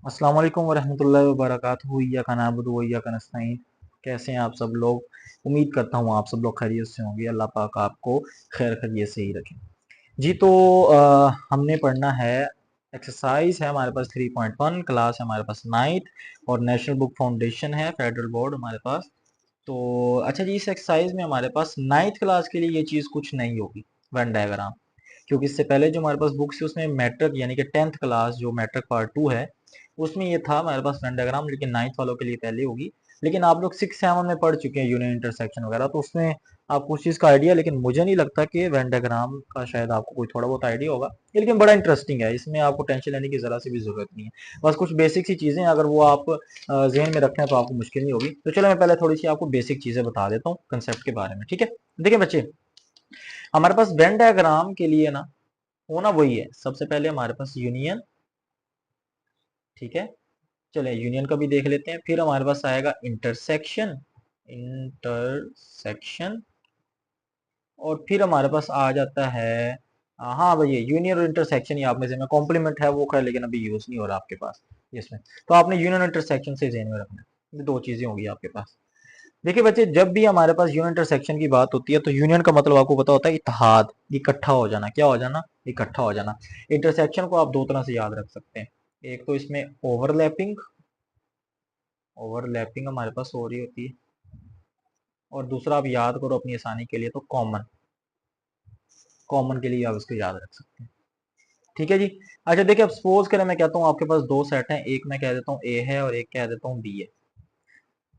अस्सलाम वालेकुम वरहमतुल्लाहि वबरकातुहू। इय्याका नअबुदु व इय्याका नस्तईन। कैसे हैं आप सब लोग? उम्मीद करता हूँ आप सब लोग खैरियत से होंगे। अल्लाह पाक आपको खैर खैरियत से ही रखे। जी तो हमने पढ़ना है। एक्सरसाइज है हमारे पास 3.1, क्लास है हमारे पास 9th और नेशनल बुक फाउंडेशन है, फेडरल बोर्ड हमारे पास। तो अच्छा जी, इस एक्सरसाइज में हमारे पास 9th क्लास के लिए ये चीज़ कुछ नहीं होगी, वेन डायग्राम। क्योंकि इससे पहले जो हमारे पास बुक्स थी उसमें मैट्रिक यानी कि 10th क्लास जो मैट्रिक पार्ट 2 है उसमें ये था हमारे पास वेन डायग्राम, लेकिन 9th वालों के लिए पहले होगी। लेकिन आप लोग 6-7 में पढ़ चुके हैं यूनियन इंटरसेक्शन वगैरह, तो उसमें आपको उस चीज़ का आइडिया, लेकिन मुझे नहीं लगता कि वेन डायग्राम का शायद आपको कोई थोड़ा बहुत आइडिया होगा। ये लेकिन बड़ा इंटरेस्टिंग है, इसमें आपको टेंशन लेने की ज़रा सी भी ज़रूरत नहीं है। बस कुछ बेसिक सी चीज़ें अगर वो आप जहन में रखें तो आपको मुश्किल नहीं होगी। तो चलो मैं पहले थोड़ी सी आपको बेसिक चीज़ें बता देता हूँ कंसेप्ट के बारे में, ठीक है। देखिए बच्चे, हमारे पास वेन डायग्राम के लिए ना होना वही है, सबसे पहले हमारे पास यूनियन, ठीक है। चले यूनियन का भी देख लेते हैं। फिर हमारे पास आएगा इंटरसेक्शन, इंटरसेक्शन। और फिर हमारे पास आ जाता है हाँ भैया, यूनियन और इंटरसेक्शन ही आप में से, मैं कॉम्प्लीमेंट है वो खैर लेकिन अभी यूज नहीं हो रहा आपके पास इसमें। तो आपने यूनियन इंटरसेक्शन से ध्यान में रखना है, ये दो चीजें होंगी आपके पास। देखिए बच्चे, जब भी हमारे पास यूनियन इंटरसेक्शन की बात होती है तो यूनियन का मतलब आपको पता होता है इत्तेहाद, इकट्ठा हो जाना। क्या हो जाना? इकट्ठा हो जाना। इंटरसेक्शन को आप दो तरह से याद रख सकते हैं। एक तो इसमें ओवरलैपिंग, ओवरलैपिंग हमारे पास हो रही होती है। और दूसरा आप याद करो अपनी आसानी के लिए तो कॉमन, कॉमन के लिए आप इसको याद रख सकते हैं, ठीक है जी। अच्छा देखिए, अब सपोज करें मैं कहता हूँ आपके पास दो सेट हैं, एक मैं कह देता हूँ ए है और एक कह देता हूँ बी है।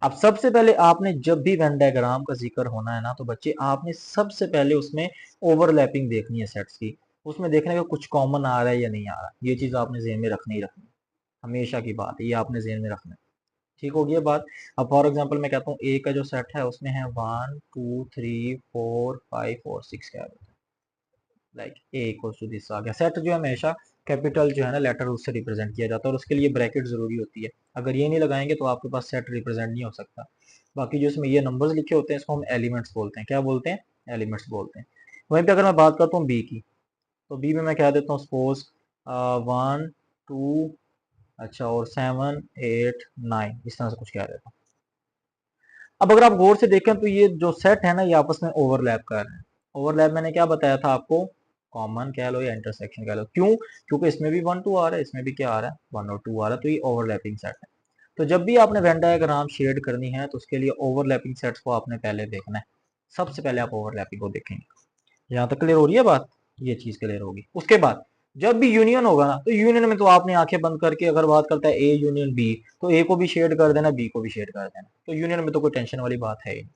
अब सबसे पहले आपने जब भी वेन डायग्राम का जिक्र होना है ना तो बच्चे आपने सबसे पहले उसमें ओवरलैपिंग देखनी है सेट्स की। उसमें देखने का कुछ कॉमन आ रहा है या नहीं आ रहा, ये चीज आपने जेहन में रखनी ही रखनी है। हमेशा की बात है, ये आपने जेहन में रखना है। ठीक होगी ये बात। अब फॉर एग्जांपल मैं कहता हूँ ए का जो सेट है उसमें है 1 2 3 4 5 और 6 क्या है, like A equal to this आ गया। सेट जो है हमेशा कैपिटल जो है ना लेटर उससे रिप्रेजेंट किया जाता है और उसके लिए ब्रैकेट जरूरी होती है। अगर ये नहीं लगाएंगे तो आपके पास सेट रिप्रेजेंट नहीं हो सकता। बाकी जो इसमें ये नंबर्स लिखे होते हैं इसको हम एलिमेंट्स बोलते हैं। क्या बोलते हैं? एलिमेंट्स बोलते हैं। वहीं पे अगर मैं बात करता हूँ बी की, तो बी में मैं कह देता हूँ सपोज 1 2, अच्छा और 7 8 9, इस तरह से कुछ कह देता हूँ। अब अगर आप गौर से देखें तो ये जो सेट है ना ये आपस में ओवरलैप कर रहे हैं। ओवरलैप मैंने क्या बताया था आपको? कॉमन कह लो या इंटरसेक्शन कह लो। क्यों? क्योंकि इसमें भी 1 2 आ रहा है, इसमें भी क्या आ रहा है? 1 और 2 आ रहा है, तो ये ओवरलैपिंग सेट है। तो जब भी आपने वेन डायग्राम शेड करनी है तो उसके लिए ओवरलैपिंग सेट्स को आपने पहले देखना है। सबसे पहले आप ओवरलैपिंग को देखेंगे। यहाँ तक क्लियर हो रही है बात? ये चीज क्लियर होगी। उसके बाद जब भी यूनियन होगा ना तो यूनियन में तो आपने आंखें बंद करके अगर बात करता है ए यूनियन बी, तो ए को भी शेड कर देना, बी को भी शेड कर देना। तो यूनियन में तो कोई टेंशन वाली बात है ही नहीं।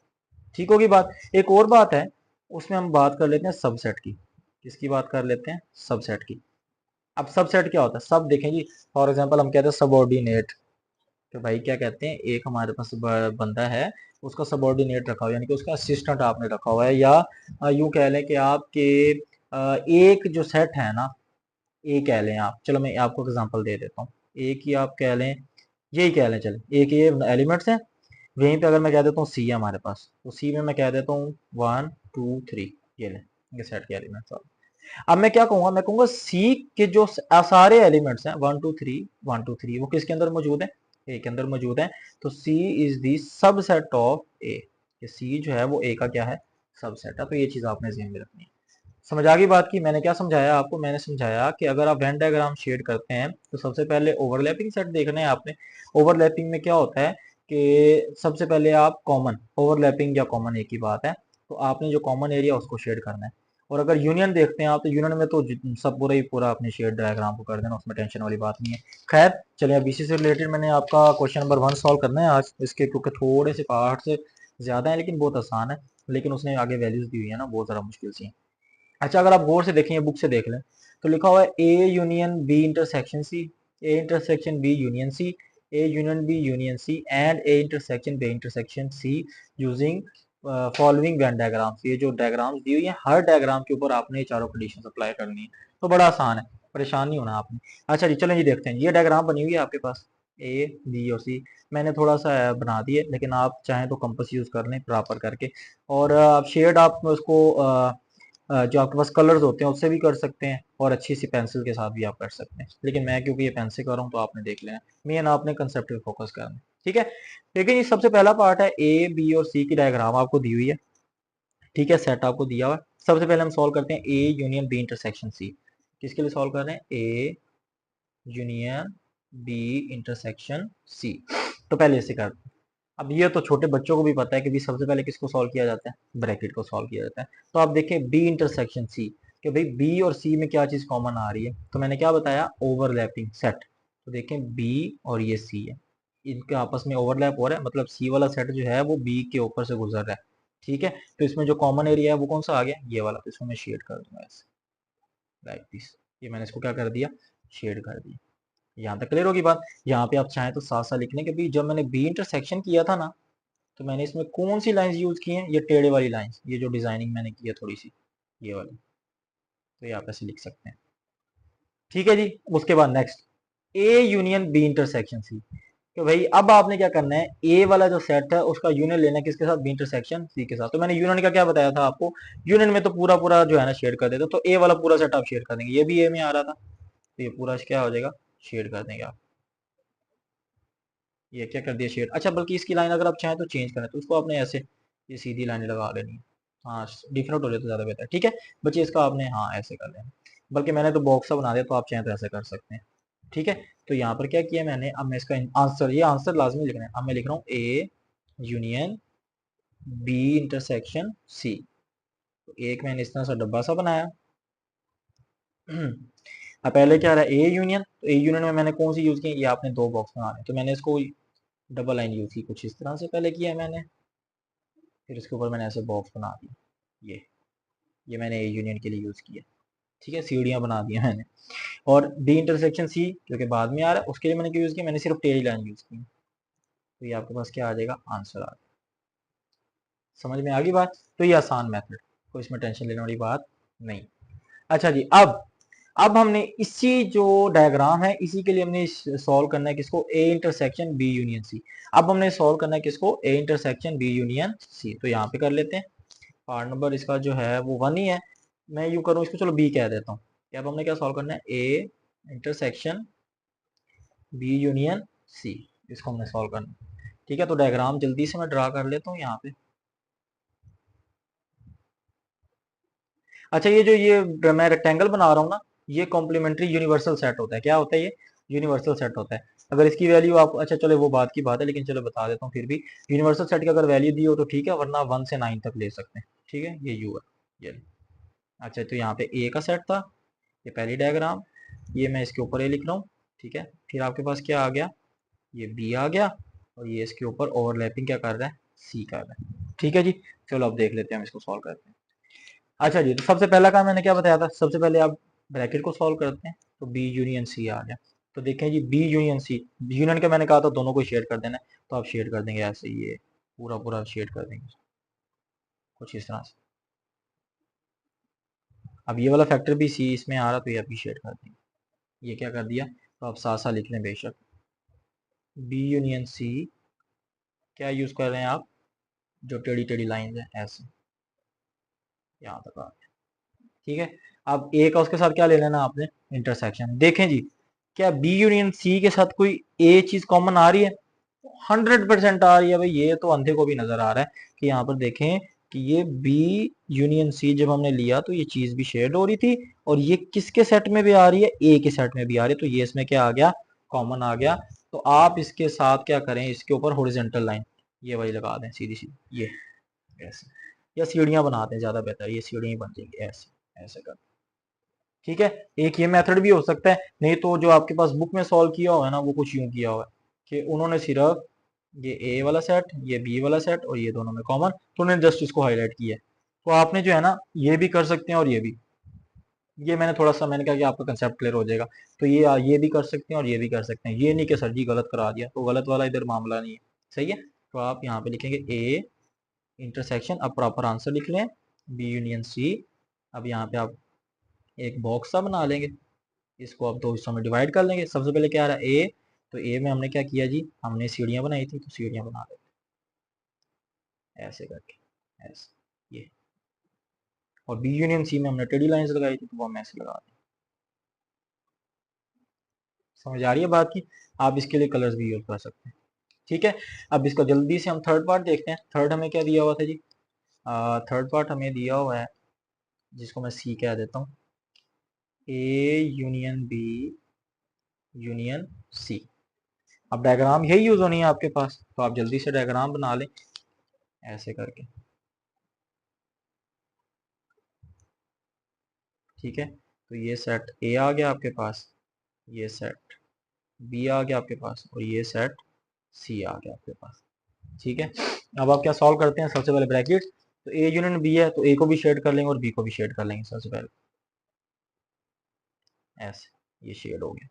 ठीक होगी बात। एक और बात है, उसमें हम बात कर लेते हैं सबसेट की। किसकी बात कर लेते हैं? सबसेट की। अब सबसेट क्या होता है? सब देखें जी। फॉर एग्जाम्पल हम कहते हैं सबऑर्डिनेट। तो भाई क्या कहते हैं, एक हमारे पास बंदा है, उसका सबऑर्डिनेट रखा हुआ है, यानी कि उसका असिस्टेंट आपने रखा हुआ है। या यूं कह लें कि आपके एक जो सेट है ना, ए कह लें आप, चलो मैं आपको एग्जांपल दे देता हूँ। ए की आप कह लें, यही कह लें, चले ए के ये एलिमेंट्स हैं। वहीं पे अगर मैं कह देता हूँ सी है हमारे पास, तो सी में मैं कह देता हूँ 1 2 3, ये लें, ये सेट के एलिमेंट्स। अब मैं क्या कहूंगा? मैं कहूंगा सी के जो सारे एलिमेंट्स हैं 1 2 3 1 2 3 वो किसके अंदर मौजूद है? ए के अंदर मौजूद है। तो सी इज दी सबसेट ऑफ ए। सी जो है वो ए का क्या है? सबसेट है। तो ये चीज आपने ध्यान में रखनी है। समझ आ गई बात की? मैंने क्या समझाया आपको? मैंने समझाया कि अगर आप वेन डायग्राम शेड करते हैं तो सबसे पहले ओवरलैपिंग सेट देखना है आपने। ओवरलैपिंग में क्या होता है कि सबसे पहले आप कॉमन, ओवरलैपिंग या कॉमन एक ही बात है, तो आपने जो कॉमन एरिया उसको शेड करना है। और अगर यूनियन देखते हैं आप तो यूनियन में तो सब पूरा ही पूरा अपने शेड डायग्राम को कर देना, उसमें टेंशन वाली बात नहीं है। खैर चलिए, अब इसी से रिलेटेड मैंने आपका क्वेश्चन नंबर 1 सॉल्व करना है आज इसके, क्योंकि थोड़े से पार्ट से ज्यादा है लेकिन बहुत आसान है। लेकिन उसने आगे वैल्यूज दी हुई है ना, बहुत ज़्यादा मुश्किल सी है। अच्छा अगर आप गौर से देखें, बुक से देख लें, तो लिखा हुआ है A union B intersection C, A intersection B union C, A union B union C and A intersection B intersection C using following Venn diagrams. ये जो डायग्राम्स दी हुई है हर डायग्राम के ऊपर आपने ये चारों कंडीशन अप्लाई करनी है। तो बड़ा आसान है, परेशान नहीं होना आपने। अच्छा जी चलें, ये देखते हैं। ये डायग्राम बनी हुई है आपके पास, ए बी और सी। मैंने थोड़ा सा बना दिए, लेकिन आप चाहें तो कंपास यूज कर लें प्रॉपर करके। और आप शेड आप उसको जो आपके पास कलर्स होते हैं उससे भी कर सकते हैं, और अच्छी सी पेंसिल के साथ भी आप कर सकते हैं। लेकिन मैं क्योंकि ये पेन से कर रहा हूँ तो आपने देख लेना, मेन आपने कंसेप्ट पे फोकस करना है, ठीक है। लेकिन ये सबसे पहला पार्ट है, ए बी और सी की डायग्राम आपको दी हुई है, ठीक है, सेट आपको दिया हुआ है। सबसे पहले हम सॉल्व करते हैं A union B intersection C. किसके लिए सॉल्व कर रहे हैं? A union B intersection C. तो पहले इसे करते हैं। अब ये तो छोटे बच्चों को भी पता है कि भी सबसे पहले किसको सॉल्व किया जाता है? ब्रैकेट को सॉल्व किया जाता है। तो आप देखें बी इंटरसेक्शन सी, कि भाई बी और सी में क्या चीज कॉमन आ रही है, तो मैंने क्या बताया? Overlapping set. तो देखें बी और ये सी है, इनके आपस में ओवरलैप हो रहा है, मतलब सी वाला सेट जो है वो बी के ऊपर से गुजर रहा है, ठीक है। तो इसमें जो कॉमन एरिया है वो कौन सा आ गया? ये वाला। तो इसको मैं शेड कर दूंगा ऐसे, लाइक दिस। ये मैंने इसको क्या कर दिया? शेड कर दिया। यहाँ तक क्लियर होगी बात? यहाँ पे आप चाहें तो साथ साथ लिख लें कि भाई जब मैंने बी इंटरसेक्शन किया था ना, तो मैंने इसमें कौन सी लाइंस यूज की हैं? ये टेढ़े वाली लाइंस, ये जो डिजाइनिंग मैंने की है थोड़ी सी, ये वाली। तो ये आप ऐसे लिख सकते हैं, ठीक है जी। उसके बाद next, A union B intersection C. तो भाई अब आपने क्या करना है? ए वाला जो सेट है उसका यूनियन लेना है किसके साथ? बी इंटरसेक्शन सी के साथ। तो मैंने यूनियन का क्या बताया था आपको? यूनियन में तो पूरा पूरा जो है ना शेड कर देते, तो ए वाला पूरा सेट आप शेड कर देंगे। ये भी ए में आ रहा था, तो ये पूरा क्या हो जाएगा? शेड कर देंगे आप। ये क्या कर दिया? शेड। अच्छा, बल्कि इसकी लाइन अगर आप चाहें तो चेंज करें, तो उसको आपने ऐसे ये सीधी लाइन लगा लेनी है। हाँ, डिफरेंट हो जाए तो ज़्यादा बेहतर है, ठीक है। बच्चे इसका आपने हाँ ऐसे कर लेना, बल्कि मैंने तो बॉक्स सा बना दिया, तो आप चाहें तो ऐसे कर सकते हैं, ठीक है। तो यहाँ पर क्या किया मैंने? अब मैं इसका आंसर, ये आंसर लाजमी लिखना है। अब मैं लिख रहा हूँ A union B intersection C. तो एक मैंने इस तरह सा डब्बा सा बनाया। अब पहले क्या रहा? A union. तो ए यूनियन में मैंने कौन सी यूज की? ये आपने दो बॉक्स बनाने, तो मैंने इसको डबल लाइन यूज की, कुछ इस तरह से पहले किया है मैंने। फिर इसके ऊपर मैंने ऐसे बॉक्स बना दिए, ये मैंने ए यूनियन के लिए यूज किया, ठीक है। सीढ़ियां बना दी हैं मैंने। और डी इंटरसेक्शन सी जो कि बाद में आ रहा है, उसके लिए मैंने क्या यूज किया? मैंने सिर्फ टेढ़ी लाइन यूज की। तो ये आपके पास क्या आ जाएगा? आंसर आ जाएगा। समझ में आ गई बात? तो ये आसान मेथड, कोई इसमें टेंशन लेने वाली बात नहीं। अच्छा जी, अब हमने इसी जो डायग्राम है इसी के लिए हमने सॉल्व करना है किसको? A intersection B union C. अब हमने सॉल्व करना है किसको? A intersection B union C. तो यहाँ पे कर लेते हैं। पार्ट नंबर इसका जो है वो 1 ही है। मैं यूं करूँ इसको, चलो बी कह देता हूँ। कि अब हमने क्या सॉल्व करना है? A intersection B union C, इसको हमने सॉल्व करना है, ठीक है। तो डायग्राम जल्दी से मैं ड्रा कर लेता हूँ यहाँ पे। अच्छा, ये जो ये मैं रेक्टेंगल बना रहा हूँ ना, ये कॉम्प्लीमेंट्री यूनिवर्सल सेट होता है। क्या होता है ये? यूनिवर्सल सेट होता है। अगर इसकी वैल्यू आप, अच्छा चलो वो बात की बात है, लेकिन चलो बता देता हूँ फिर भी। यूनिवर्सल सेट की अगर वैल्यू दी हो तो ठीक है, वरना 1 से 9 तक ले सकते हैं, ठीक है। ये यू है ये। अच्छा, तो यहाँ पे ए का सेट था, ये पहली डायग्राम, ये मैं इसके ऊपर ए लिख रहा हूँ, ठीक है। फिर आपके पास क्या आ गया? ये बी आ गया, और ये इसके ऊपर ओवरलैपिंग क्या कर रहा है? सी कर रहा है, ठीक है जी। चलो अब देख लेते हैं, हम इसको सॉल्व करते हैं। अच्छा जी, तो सबसे पहला काम मैंने क्या बताया था? सबसे पहले आप ब्रैकेट को सॉल्व करते हैं, तो बी यूनियन सी आ गया। तो देखें जी, बी यूनियन सी, यूनियन का मैंने कहा था दोनों को शेड कर देना है, तो आप शेड कर देंगे ऐसे, ये पूरा पूरा शेड कर देंगे कुछ इस तरह से। अब ये वाला फैक्टर भी सी इसमें आ रहा, तो ये अभी शेड कर देंगे। ये क्या कर दिया? तो आप साथ साथ लिख लें बेशक। बी यूनियन सी, क्या यूज कर रहे हैं आप? जो टेढ़ी टेढ़ी लाइन है ऐसे, यहाँ तक आ गया, ठीक है। अब ए का उसके साथ क्या ले लेना आपने? इंटरसेक्शन। देखें जी, क्या बी यूनियन सी के साथ कोई ए चीज कॉमन आ रही है? 100% आ रही है भाई। ये तो अंधे को भी नजर आ रहा है कि यहाँ पर देखें कि ये बी यूनियन सी जब हमने लिया तो ये चीज भी शेड हो रही थी, और ये किसके सेट में भी आ रही है? ए के सेट में भी आ रही है। तो ये इसमें क्या आ गया? कॉमन आ गया। तो आप इसके साथ क्या करें? इसके ऊपर हॉरिजॉन्टल लाइन ये वाली लगा दें, सीधी सीधी, ये ऐसे, या सीढ़ियां बनाते हैं, ज्यादा बेहतर, ये सीढ़ियां बन जाएंगी ऐसे, ऐसे कर, ठीक है। एक ये मेथड भी हो सकता है, नहीं तो जो आपके पास बुक में सॉल्व किया हुआ है ना, वो कुछ यूं किया हुआ है कि उन्होंने सिर्फ ये ए वाला सेट, ये बी वाला सेट, और ये दोनों में कॉमन, तो उन्होंने जस्ट इसको हाईलाइट किया है। तो आपने जो है ना, ये भी कर सकते हैं और ये भी। ये मैंने थोड़ा सा मैंने कहा कि आपका कंसेप्ट क्लियर हो जाएगा। तो ये भी कर सकते हैं और ये भी कर सकते हैं। ये नहीं कि सर जी गलत करा दिया, तो गलत वाला इधर मामला नहीं है, सही है। तो आप यहाँ पे लिखेंगे ए इंटरसेक्शन, अब प्रॉपर आंसर लिख लें, बी यूनियन सी। अब यहाँ पे आप एक बॉक्स सा बना लेंगे, इसको आप दो हिस्सों में डिवाइड कर लेंगे। सबसे पहले क्या आ रहा है? ए। तो ए में हमने क्या किया जी? हमने सीढ़ियां बनाई थी, तो सीढ़ियां बना लेते ऐसे करके, ऐसे, ये और बी यूनियन सी में हमने टेढ़ी लाइंस लगाई थी, तो वो हम ऐसे लगा दें। समझ आ रही है बात की? आप इसके लिए कलर्स भी यूज कर सकते हैं। ठीक है, अब इसका जल्दी से हम थर्ड पार्ट देखते हैं। थर्ड हमें क्या दिया हुआ था जी? थर्ड पार्ट हमें दिया हुआ है, जिसको मैं सी कह देता हूँ, A union B union C. अब डायग्राम यही यूज होनी है आपके पास, तो आप जल्दी से डायग्राम बना लें ऐसे करके। ठीक है, तो ये सेट ए आ गया आपके पास, ये सेट बी आ गया आपके पास, और ये सेट सी आ गया आपके पास। ठीक है, अब आप क्या सॉल्व करते हैं? सबसे पहले ब्रैकेट, तो ए यूनियन बी है तो ए को भी शेड कर लेंगे और बी को भी शेड कर लेंगे सबसे पहले, ऐसे ये शेड हो गया।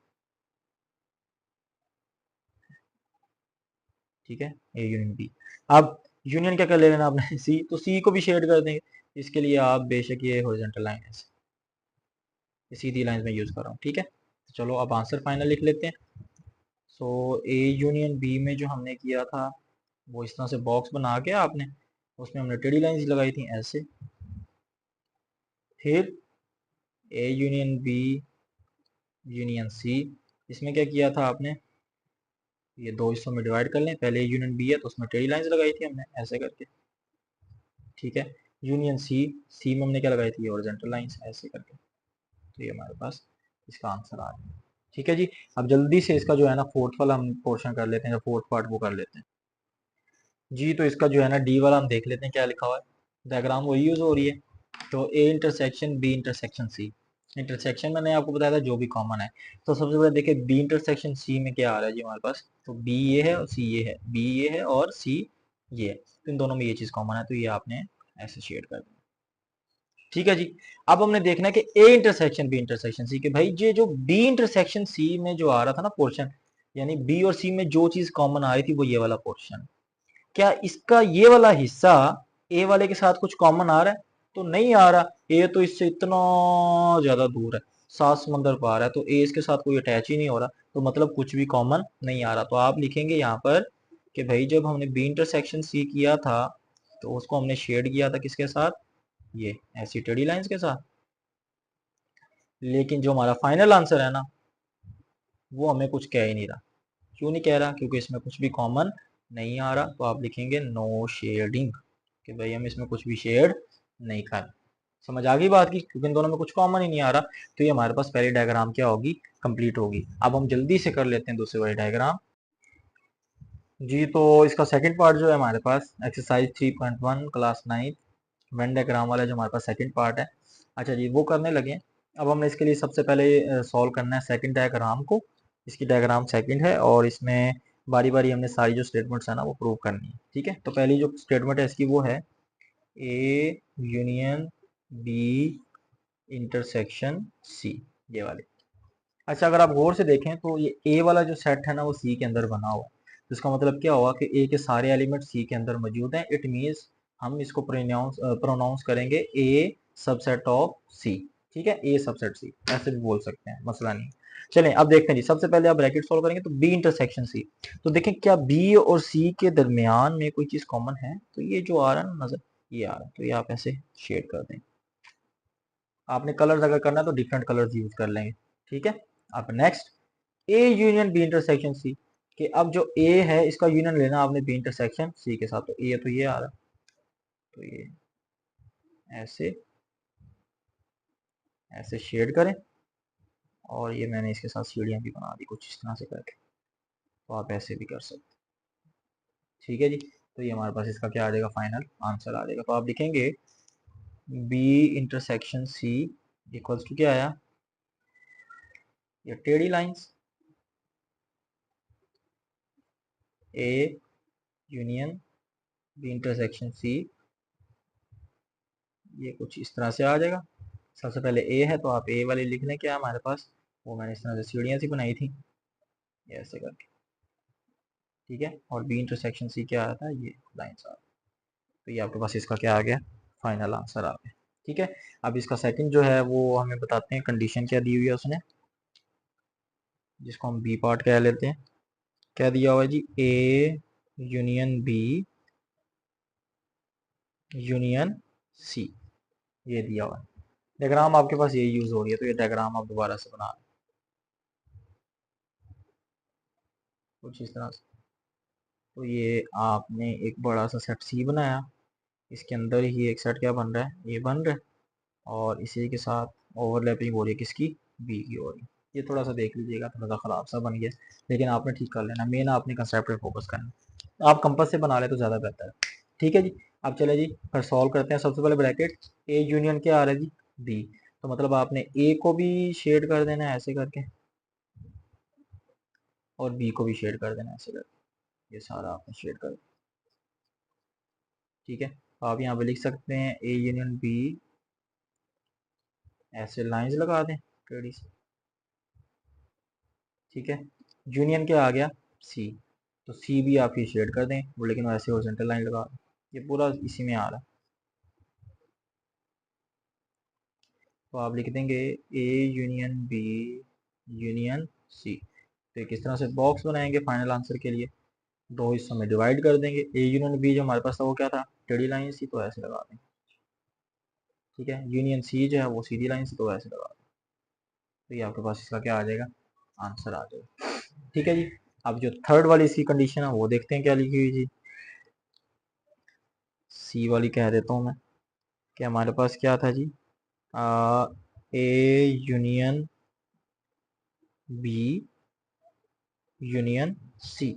ठीक है, ए यूनियन बी। अब यूनियन क्या कर लेना आपने? सी, तो सी को भी शेड कर देंगे। इसके लिए आप बेशक ये हॉरिजॉन्टल लाइन है, सीधी लाइन में यूज कर रहा हूँ। ठीक है, तो चलो अब आंसर फाइनल लिख लेते हैं। सो ए यूनियन बी में जो हमने किया था, वो इस तरह से बॉक्स बना के आपने उसमें हमने टेढ़ी लाइंस लगाई थी ऐसे। फिर A union B union C, इसमें क्या किया था आपने? ये दो हिस्सों में डिवाइड कर लें। पहले यूनियन बी है तो उसमें टेढ़ी लाइंस लगाई थी हमने ऐसे करके। ठीक है, यूनियन सी, सी में हमने क्या लगाई थी? हॉरिजॉन्टल लाइंस ऐसे करके। तो ये हमारे पास इसका आंसर आ गया। ठीक है जी, अब जल्दी से इसका जो है ना फोर्थ वाला हम पोर्शन कर लेते हैं, फोर्थ पार्ट वो कर लेते हैं जी। तो इसका जो है ना डी वाला हम देख लेते हैं क्या लिखा हुआ है। डायग्राम वही यूज हो रही है, तो A intersection B intersection C. Intersection मैंने आपको बताया था जो भी कॉमन है। तो सबसे पहले देखिए बी इंटरसेक्शन सी में क्या आ रहा है जी हमारे पास, तो बी ये है और सी ये है, बी ये है और सी ये है, तो इन दोनों में ये चीज कॉमन है, तो ये आपने ऐसे शेड कर दिया। ठीक है जी, अब हमने देखना है कि A intersection B intersection C, के भाई ये जो बी इंटरसेक्शन सी में जो आ रहा था ना पोर्शन, यानी बी और सी में जो चीज कॉमन आ रही थी वो ये वाला पोर्शन, क्या इसका ये वाला हिस्सा ए वाले के साथ कुछ कॉमन आ रहा है? तो नहीं आ रहा। ए तो इससे इतना ज्यादा दूर है, सात समंदर पार है, तो ए इसके साथ कोई अटैच ही नहीं हो रहा, तो मतलब कुछ भी कॉमन नहीं आ रहा। तो आप लिखेंगे यहाँ पर कि भाई जब हमने बी इंटरसेक्शन सी किया था तो उसको हमने शेड किया था किसके साथ? ये ऐसी टेढ़ी लाइंस के साथ। लेकिन जो हमारा फाइनल आंसर है ना, वो हमें कुछ कह ही नहीं रहा। क्यों नहीं कह रहा? क्योंकि इसमें कुछ भी कॉमन नहीं आ रहा। तो आप लिखेंगे नो शेडिंग, कि भाई हम इसमें कुछ भी शेड नहीं कर। समझ आ गई बात की? क्योंकि इन दोनों में कुछ कॉमन ही नहीं आ रहा, तो ये हमारे पास पहली डायग्राम क्या होगी? कंप्लीट होगी। अब हम जल्दी से कर लेते हैं दूसरी वाली डायग्राम जी। तो इसका सेकंड पार्ट जो है हमारे पास एक्सरसाइज 3.1 क्लास 9 वेन डायग्राम वाला जो हमारे पास सेकंड पार्ट है। अच्छा जी, वो करने लगे। अब हमने इसके लिए सबसे पहले सॉल्व करना है सेकंड डायग्राम को। इसकी डायग्राम सेकंड है और इसमें बारी बारी हमने सारी जो स्टेटमेंट्स है ना वो प्रूव करनी है। ठीक है, तो पहली जो स्टेटमेंट है इसकी वो है A union B intersection C, ये वाली। अच्छा, अगर आप गौर से देखें तो ये ए वाला जो सेट है ना वो सी के अंदर बना हुआ है, तो इसका मतलब क्या हुआ कि ए के सारे एलिमेंट सी के अंदर मौजूद हैं। इट मीन्स हम इसको प्रोनाउंस करेंगे ए सबसेट ऑफ सी। ठीक है, ए सबसेट सी ऐसे भी बोल सकते हैं, मसला नहीं। चलें अब देखते हैं जी। सबसे पहले आप ब्रैकेट सॉल्व करेंगे तो बी इंटरसेक्शन सी, तो देखें क्या बी और सी के दरमियान में कोई चीज कॉमन है? तो ये जो आ रहा है ना नजर, ये आ रहा है, तो ये आप ऐसे शेड कर दें। आपने कलर्स अगर करना है तो डिफरेंट कलर्स यूज कर लेंगे। ठीक है, अब next A union B intersection C, कि अब जो ए है इसका यूनियन लेना आपने बी इंटरसेक्शन सी के साथ, तो ए तो ये आ रहा है, तो ये ऐसे ऐसे शेड करें, और ये मैंने इसके साथ सीढ़ियां भी बना दी कुछ इस तरह से करके, तो आप ऐसे भी कर सकते। ठीक है जी, तो ये हमारे पास इसका क्या आ जाएगा? फाइनल आंसर आ जाएगा। तो आप लिखेंगे B intersection C equals to क्या आया? ये टेढ़ी lines A union B intersection C, ये कुछ इस तरह से आ जाएगा। सबसे पहले ए है तो आप ए वाली लिख लें, क्या हमारे पास वो मैंने इस तरह से सीढ़ियाँ सी बनाई थी ऐसे करके। ठीक है, और बी इंटरसेक्शन सी क्या आता है? ये लाइन्स आ, तो ये आपके पास इसका क्या आ गया? फाइनल आंसर आ गया। ठीक है, अब इसका सेकंड जो है वो हमें बताते हैं कंडीशन क्या दी हुई है उसने, जिसको हम बी पार्ट कह लेते हैं। क्या दिया हुआ है जी? A union B union C. ये दिया हुआ है, डायग्राम आपके पास ये यूज हो रही है, तो ये डायग्राम आप दोबारा से बना लें कुछ इस तरह से। तो ये आपने एक बड़ा सा सेट सी बनाया, इसके अंदर ही एक सेट क्या बन रहा है, ये बन रहा है, और इसी के साथ ओवरलैपिंग हो रही है किसकी, बी की हो रही है। ये थोड़ा सा देख लीजिएगा, थोड़ा सा ख़राब सा बन गया, लेकिन आपने ठीक कर लेना, मेन आपने कंसेप्ट पे फोकस करना। आप कंपास से बना ले तो ज़्यादा बेहतर है। ठीक है जी। अब चले जी, फिर सॉल्व करते हैं। सबसे पहले ब्रैकेट ए यूनियन क्या आ रहा है जी, बी। तो मतलब आपने ए को भी शेड कर देना है ऐसे करके, और बी को भी शेड कर देना है ऐसे करके, ये सारा आपने शेड कर दिया। ठीक है, तो आप यहाँ पे लिख सकते हैं ए यूनियन बी, ऐसे लाइंस लगा दें टेढ़ी से। ठीक है, यूनियन क्या आ गया, सी, तो सी भी आप ये शेड कर दें वो, लेकिन वैसे हॉरिजॉन्टल लाइन लगा दें, ये पूरा इसी में आ रहा है। तो आप लिख देंगे A union B union C. तो ये किस तरह से बॉक्स बनाएंगे फाइनल आंसर के लिए, दो हिस्सों में डिवाइड कर देंगे। ए यूनियन बी जो हमारे पास था वो क्या था, टेढ़ी लाइन सी, तो ऐसे लगा देंगे। ठीक है, यूनियन सी जो है वो सीधी लाइन सी, तो ऐसे लगा देंगे। तो ये आपके पास इसका क्या आ जाएगा, आंसर आ जाएगा। ठीक है जी। अब जो थर्ड वाली इसकी कंडीशन है वो देखते हैं क्या लिखी हुई जी। सी वाली कह देता हूँ मैं, कि हमारे पास क्या था जी, A union B union C,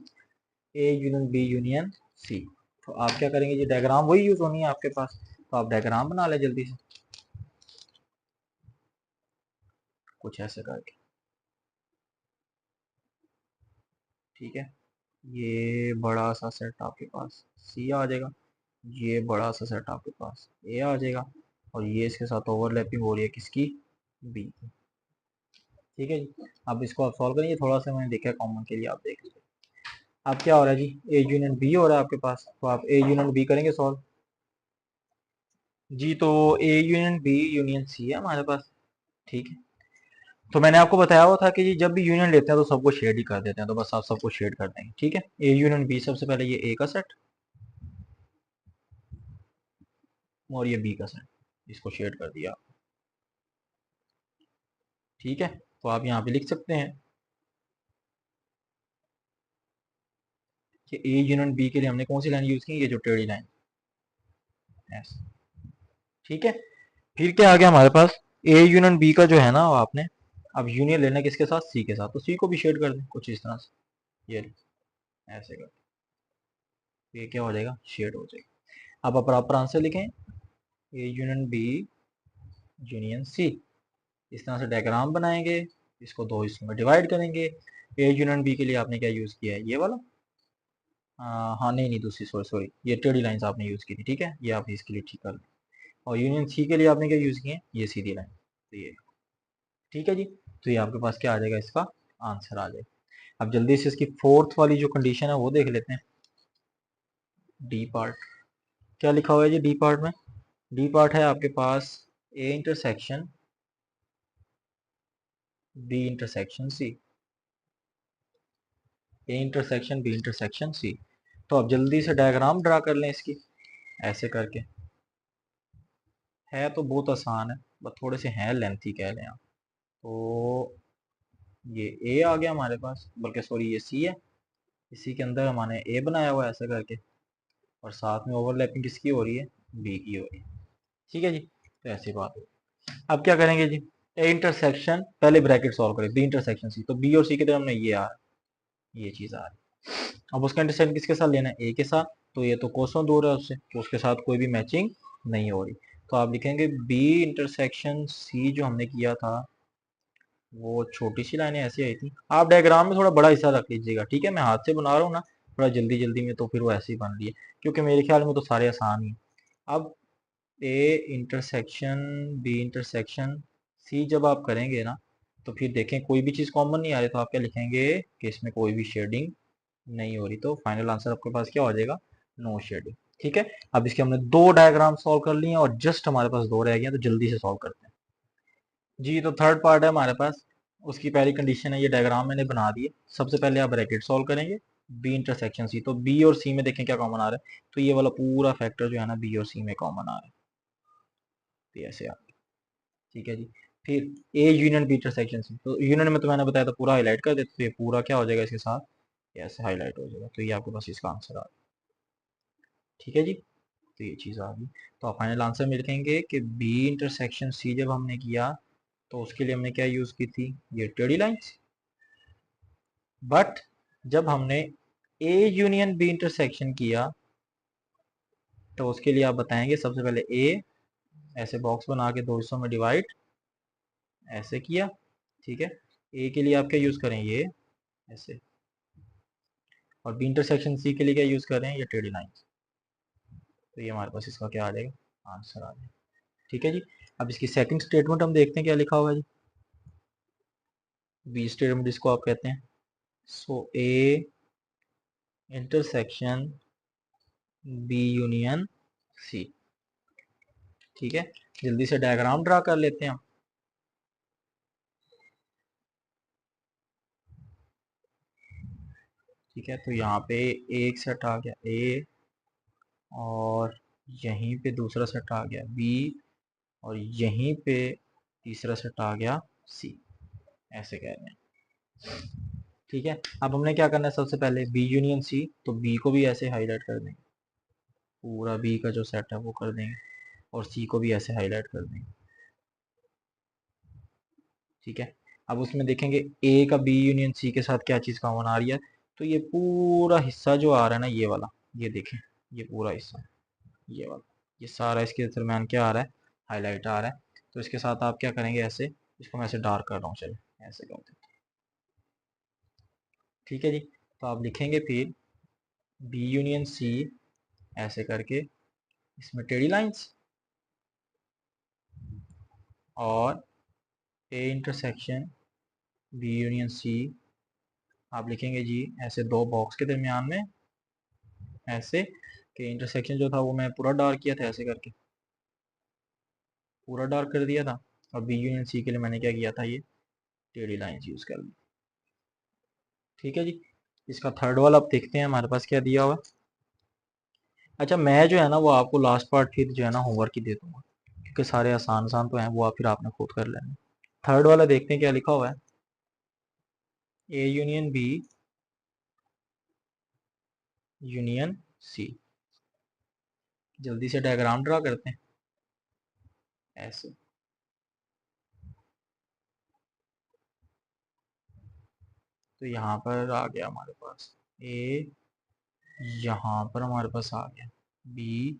A union B union C. तो आप क्या करेंगे जी, डायग्राम वही यूज होनी है आपके पास, तो आप डायग्राम बना ले जल्दी से कुछ ऐसे करके। ठीक है, ये बड़ा सा सेट आपके पास सी आ जाएगा, ये बड़ा सा सेट आपके पास ए आ जाएगा, और ये इसके साथ ओवरलैपिंग हो रही है किसकी, बी की। ठीक है जी। अब इसको आप सॉल्व करेंगे, थोड़ा सा मैंने देखा कॉमन के लिए, आप देख लीजिए। अब क्या हो रहा है जी, ए यूनियन बी हो रहा है आपके पास, तो आप ए यूनियन बी करेंगे सॉल्व जी। तो A union B union C है हमारे पास। ठीक है, तो मैंने आपको बताया हुआ था कि जी जब भी यूनियन लेते हैं तो सबको शेड ही कर देते हैं, तो बस आप सबको शेड कर देंगे। ठीक है, ए यूनियन बी, सबसे पहले ये ए का सेट और ये बी का सेट, इसको शेड कर दिया। ठीक है, तो आप यहाँ पे लिख सकते हैं कि ए यूनियन बी के लिए हमने कौन सी लाइन यूज की, ये जो टेढ़ी लाइन एस। ठीक है, फिर क्या आ गया हमारे पास, ए यूनियन बी का जो है ना वो आपने अब यूनियन लेना किसके साथ, सी के साथ, तो सी को भी शेड कर दें कुछ इस तरह से, ये ऐसे कर, ये क्या हो जाएगा, शेड हो जाएगा। अब आप प्रॉपर आंसर लिखें, A union B union C, इस तरह से डायग्राम बनाएंगे, इसको दो हिस्सों में डिवाइड करेंगे। ए यूनियन बी के लिए आपने क्या यूज किया है, ये वाला, हाँ नहीं नहीं दूसरी, सॉरी सॉरी, ये टेढ़ी लाइंस आपने यूज की थी। ठीक है, ये आप इसके लिए ठीक कर लें। और यूनियन सी के लिए आपने क्या यूज किए हैं, ये सीधी लाइन, तो ये। ठीक है जी, तो ये आपके पास क्या आ जाएगा, इसका आंसर आ जाएगा। अब जल्दी से इसकी फोर्थ वाली जो कंडीशन है वो देख लेते हैं। डी पार्ट क्या लिखा हुआ है जी, डी पार्ट में, डी पार्ट है आपके पास A intersection B intersection C, A intersection B intersection C. तो अब जल्दी से डायग्राम ड्रा कर लें इसकी, ऐसे करके। है तो बहुत आसान है, बस थोड़े से हैं लेंथी कह लें आप। तो ये ए आ गया हमारे पास, बल्कि सॉरी ये सी है, इसी के अंदर हमने ए बनाया हुआ है ऐसे करके, और साथ में ओवरलैपिंग किसकी हो रही है, बी की हो रही है। ठीक है जी, तो ऐसी बात है। अब क्या करेंगे जी, ए इंटरसेक्शन, पहले ब्रैकेट सॉल्व करें, बी इंटरसेक्शन सी, तो बी और सी के तरफ हमने ये आ रहा है, ये चीज आ रही है। अब उसका इंटरसेक्शन किसके साथ लेना है, ए के साथ, तो ये तो कोसों दूर है उससे, तो उसके साथ कोई भी मैचिंग नहीं हो रही। तो आप लिखेंगे बी इंटरसेक्शन सी, जो हमने किया था वो छोटी सी लाइनें ऐसी आई थी। आप डायग्राम में थोड़ा बड़ा हिस्सा रख लीजिएगा, ठीक है, मैं हाथ से बना रहा हूँ ना थोड़ा जल्दी जल्दी में, तो फिर वो ऐसे ही बन रही है, क्योंकि मेरे ख्याल में तो सारे आसान ही। अब A intersection B intersection C जब आप करेंगे ना, तो फिर देखें कोई भी चीज़ कॉमन नहीं आ रही, तो आप क्या लिखेंगे कि इसमें कोई भी शेडिंग नहीं हो रही, तो फाइनल आंसर आपके पास क्या हो जाएगा, नो शेडिंग। ठीक है, अब इसके हमने दो डायग्राम सॉल्व कर लिए और जस्ट हमारे पास दो रह गए, तो जल्दी से सॉल्व करते हैं जी। तो थर्ड पार्ट है हमारे पास, उसकी पहली कंडीशन है, ये डायग्राम मैंने बना दिए। सबसे पहले आप ब्रैकेट सॉल्व करेंगे, बी इंटरसेक्शन सी, तो बी और सी में देखें क्या कॉमन आ रहा है, तो ये वाला पूरा फैक्टर जो है ना बी और सी में कॉमन आ रहा है। तो ये ऐसे आ गया। ठीक है जी। फिर A union B intersection C, तो यूनियन में तो मैंने बताया था पूरा हाईलाइट कर देते, तो ये पूरा क्या हो जाएगा इसके साथ, ये ऐसे हाईलाइट हो जाएगा। तो ये आपके पास इसका आंसर आ गया। ठीक है जी, तो ये चीज़ आ गई। तो आप फाइनल आंसर में लिखेंगे कि बी इंटरसेक्शन सी जब हमने किया तो उसके लिए हमने क्या यूज़ की थी, ये टेढ़ी लाइंस। बट जब हमने ए यूनियन बी इंटरसेक्शन किया तो उसके लिए आप बताएंगे सबसे पहले ए ऐसे बॉक्स बना के दो हिस्सों में डिवाइड ऐसे किया। ठीक है, ए के लिए आप क्या यूज़ करें, ये ऐसे, और बी इंटरसेक्शन सी के लिए क्या यूज़ करें, ये टेढ़ी लाइन। तो ये हमारे पास इसका क्या आ जाएगा, आंसर आ जाएगा। ठीक है जी। अब इसकी सेकंड स्टेटमेंट हम देखते हैं क्या लिखा हुआ है जी। बी स्टेटमेंट जिसको आप कहते हैं, so A intersection B union C. ठीक है, जल्दी से डायग्राम ड्रा कर लेते हैं हम। ठीक है, तो यहाँ पे एक सेट आ गया ए, और यहीं पे दूसरा सेट आ गया बी, और यहीं पे तीसरा सेट आ गया सी, ऐसे कह रहे हैं। ठीक है, अब हमने क्या करना है, सबसे पहले बी यूनियन सी, तो बी को भी ऐसे हाईलाइट कर देंगे, पूरा बी का जो सेट है वो कर देंगे, और सी को भी ऐसे हाईलाइट कर देंगे। ठीक है, अब उसमें देखेंगे ए का बी यूनियन सी के साथ क्या चीज़ कॉमन आ रही है, तो ये पूरा हिस्सा जो आ रहा है ना, ये वाला, ये देखें, ये पूरा हिस्सा, ये वाला, ये सारा इसके दरम्यान क्या आ रहा है, हाईलाइट आ रहा है। तो इसके साथ आप क्या करेंगे, ऐसे, इसको मैं ऐसे डार्क कर रहा हूँ, चलिए ऐसे करते हैं। ठीक है जी, तो आप लिखेंगे फिर बी यूनियन सी ऐसे करके, इसमें टेढ़ी लाइंस, और A intersection B union C आप लिखेंगे जी ऐसे दो बॉक्स के दरमियान में, ऐसे कि इंटरसेक्शन जो था वो मैं पूरा डार्क किया था, ऐसे करके पूरा डार्क कर दिया था, और बी यूनियन सी के लिए मैंने क्या किया था, ये टेढ़ी लाइंस यूज़ कर ली। ठीक है जी, इसका थर्ड वाला अब देखते हैं हमारे पास क्या दिया हुआ है। अच्छा, मैं जो है ना वो आपको लास्ट पार्ट फिर जो है ना होमवर्क ही दे दूंगा, क्योंकि सारे आसान आसान तो हैं, वो आप फिर आपने खुद कर लेना। थर्ड वाला देखते हैं क्या लिखा हुआ है, A union B union C. जल्दी से डायग्राम ड्रा करते हैं ऐसे। तो यहाँ पर आ गया हमारे पास ए, यहाँ पर हमारे पास आ गया बी,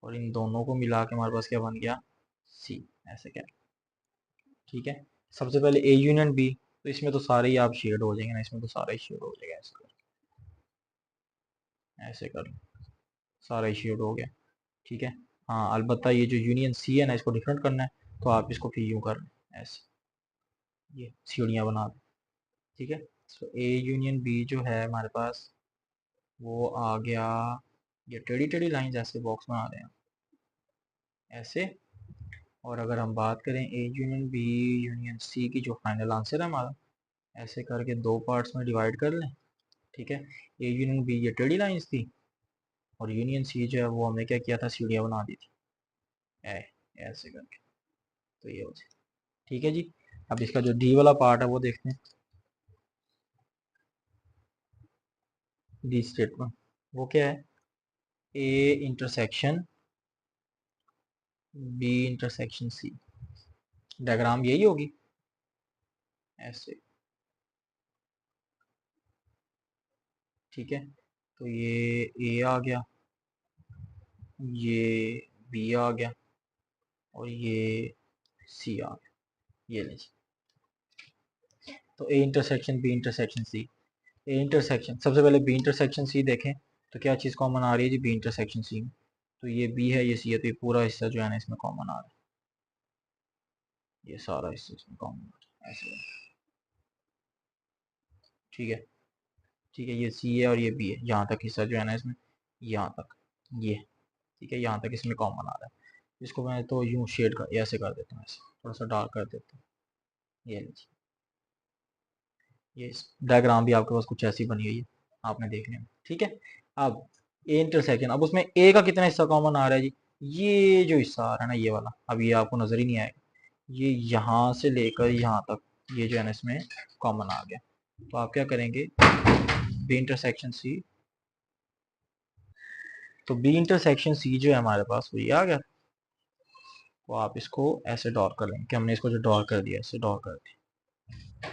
और इन दोनों को मिला के हमारे पास क्या बन गया, सी, ऐसे क्या। ठीक है, सबसे पहले ए यूनियन बी, तो इसमें तो सारे ही आप शेड हो जाएंगे ना, इसमें तो सारा ही शेड हो जाएगा, ऐसे कर लो, सारा ही शेड हो गया। ठीक है, हाँ अलबत्ता ये जो यूनियन सी है ना, इसको डिफरेंट करना है, तो आप इसको फिर यूँ कर ऐसे, ये सीढ़ियाँ बना दें। ठीक है, तो ए यूनियन बी जो है हमारे पास वो आ गया, ये टेढ़ी टेढ़ी लाइन ऐसे बॉक्स बना रहे हैं ऐसे। और अगर हम बात करें A union B union C की, जो फाइनल आंसर है हमारा, ऐसे करके दो पार्ट्स में डिवाइड कर लें। ठीक है, ए यूनियन बी ये टेढ़ी लाइंस थी, और यूनियन सी जो है वो हमने क्या किया था, सीढ़ियाँ बना दी थी ऐ ऐसे करके। तो ये हो जाए। ठीक है जी, अब इसका जो डी वाला पार्ट है वो देखते हैं, डी स्टेटमेंट वो क्या है, A intersection B intersection C, diagram यही होगी ऐसे। ठीक है, तो ये ए आ गया, ये बी आ गया, और ये सी आ गया, ये लीजिए। तो A intersection B intersection C, A intersection, सबसे पहले बी इंटरसेक्शन सी देखें, तो क्या चीज़ कॉमन आ रही है जी, बी इंटरसेक्शन सी में, तो ये बी है, ये सी है, तो ये पूरा हिस्सा जो है ना इसमें कॉमन आ रहा है, ये सारा हिस्सा इसमें कॉमन आ रहा है ऐसे। ठीक है, ठीक है, ये सी है और ये बी है, यहाँ तक हिस्सा जो है ना इसमें, यहाँ तक ये, ठीक है, यहाँ तक इसमें कॉमन आ रहा है। इसको मैं तो यूँ शेड कर ऐसे कर देता हूँ, ऐसे थोड़ा सा डार्क कर देता हूँ, ये लीजिए। ये डायग्राम भी आपके पास कुछ ऐसी बनी हुई है, आपने देखने में। ठीक है, अब ए इंटरसेक्शन, अब उसमें ए का कितना हिस्सा कॉमन आ रहा है जी, ये जो हिस्सा आ रहा है ना ये वाला, अब ये आपको नजर ही नहीं आएगा, ये यहाँ से लेकर यहाँ तक ये जो है ना इसमें कॉमन आ गया। तो आप क्या करेंगे, बी इंटरसेक्शन सी, तो बी इंटरसेक्शन सी जो है हमारे पास वो ये आ गया। तो आप इसको ऐसे ड्रॉ कर लेंगे कि हमने इसको जो ड्रॉ कर दिया ऐसे ड्रॉ कर दिया,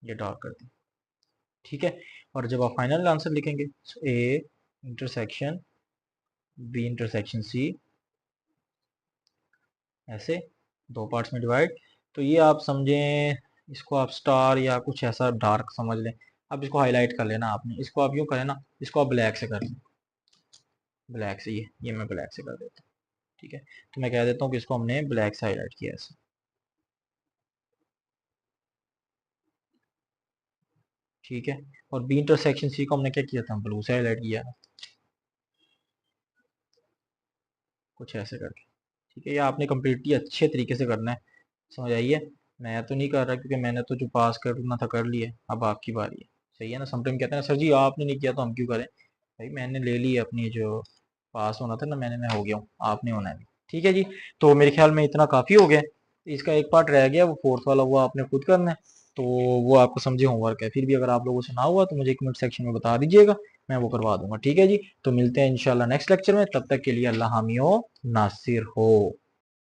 ये ड्रॉ कर दिया, ठीक है। और जब आप फाइनल आंसर लिखेंगे A intersection B intersection C, ऐसे दो पार्ट्स में डिवाइड, तो ये आप समझें इसको आप स्टार या कुछ ऐसा डार्क समझ लें। अब इसको हाईलाइट कर लेना आपने, इसको आप यूँ करें ना, इसको आप ब्लैक से कर लें, ब्लैक से, ये मैं ब्लैक से कर देता हूँ, ठीक है। तो मैं कह देता हूँ कि इसको हमने ब्लैक से हाईलाइट किया ऐसे, ठीक है। और बी इंटरसेक्शन सी को हमने क्या किया था, ब्लू से हाईलाइट किया, कुछ ऐसे करके, ठीक है। ये आपने कम्प्लीटली अच्छे तरीके से करना है, समझ आइए। मैं तो नहीं कर रहा क्योंकि मैंने तो जो पास करना था कर लिया, अब आपकी बारी है, सही है ना। समटाइम कहते हैं ना सर जी आपने नहीं किया तो हम क्यों करें, भाई मैंने ले ली अपनी जो पास होना था ना, मैं हो गया हूँ, आपने होना है, ठीक है जी। तो मेरे ख्याल में इतना काफ़ी हो गया, इसका एक पार्ट रह गया, वो फोर्थ वाला, वो आपने खुद करना है। तो वो आपको समझे होमवर्क है, फिर भी अगर आप लोगों से ना हुआ तो मुझे कमेंट सेक्शन में बता दीजिएगा, मैं वो करवा दूंगा, ठीक है जी। तो मिलते हैं इंशाल्लाह नेक्स्ट लेक्चर में, तब तक के लिए अल्लाह हामियो नासिर हो।